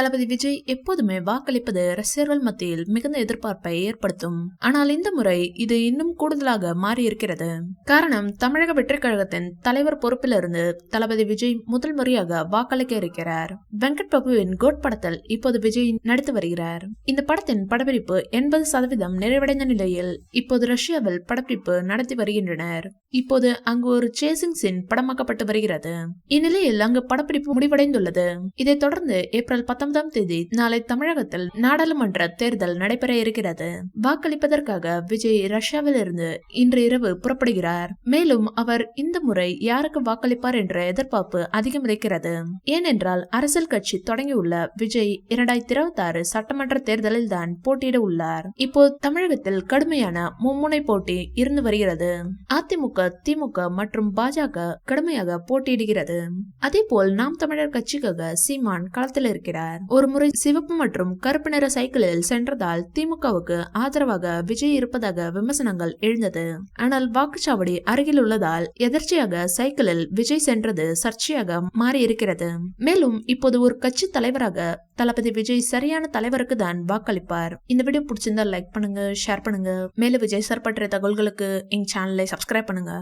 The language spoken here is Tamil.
தளபதி விஜய் எப்போதுமே வாக்களிப்பது ரசிகர்கள் மத்தியில் மிகுந்த எதிர்பார்ப்பை ஏற்படுத்தும். ஆனால் இந்த முறை இது இன்னும் கூடுதலாக மாறி இருக்கிறது. காரணம், தமிழக வெற்றிக் கழகத்தின் தலைவர் பொறுப்பிலிருந்து தளபதி விஜய் முதல் முறையாக வாக்களிக்க இருக்கிறார். வெங்கட் பிரபுவின் கோட் படத்தில் இப்போது விஜய் நடித்து வருகிறார். இந்த படத்தின் படப்பிடிப்பு 80% நிறைவடைந்த நிலையில் இப்போது ரஷ்யாவில் படப்பிடிப்பு நடத்தி வருகின்றனர். இப்போது அங்கு ஒரு சேசிங் சீன் படமாக்கப்பட்டு வருகிறது. இந்நிலையில் அங்கு படப்பிடிப்பு முடிவடைந்துள்ளது. இதைத் தொடர்ந்து ஏப்ரல் 19ஆம் தேதி நாளை தமிழகத்தில் நாடாளுமன்ற தேர்தல் நடைபெற இருக்கிறது. வாக்களிப்பதற்காக விஜய் ரஷ்யாவில் இருந்து இன்று இரவு புறப்படுகிறார். மேலும் அவர் இந்த முறை யாருக்கு வாக்களிப்பார் என்ற எதிர்பார்ப்பு அதிகம் இருக்கிறது. ஏனென்றால் அரசியல் கட்சி தொடங்கியுள்ள விஜய் 2026 சட்டமன்ற தேர்தலில் தான் போட்டியிட உள்ளார். இப்போ தமிழகத்தில் கடுமையான மும்முனை போட்டி இருந்து வருகிறது. அதிமுக, திமுக மற்றும் பாஜக கடுமையாக போட்டியிடுகிறது. அதேபோல் நாம் தமிழர் கட்சிக்காக சீமான் களத்தில் இருக்கிறார். ஒரு முறை சிவப்பு மற்றும் கருப்பு நிற சைக்கிளில் சென்றதால் திமுகவுக்கு ஆதரவாக விஜய் இருப்பதாக விமர்சனங்கள் எழுந்தது. ஆனால் வாக்குச்சாவடி அருகில் உள்ளதால் எதர்ச்சியாக சைக்கிளில் விஜய் சென்றது சர்ச்சையாக மாறி இருக்கிறது. மேலும் இப்போது ஒரு கட்சி தலைவராக தளபதி விஜய் சரியான தலைவருக்கு தான் வாக்களிப்பார். இந்த வீடியோ பிடிச்சிருந்தா லைக் பண்ணுங்க, ஷேர் பண்ணுங்க. மேலும் விஜய் சார் பற்றிய தகவல்களுக்கு எங்க சேனலை சப்ஸ்கிரைப் பண்ணுங்க.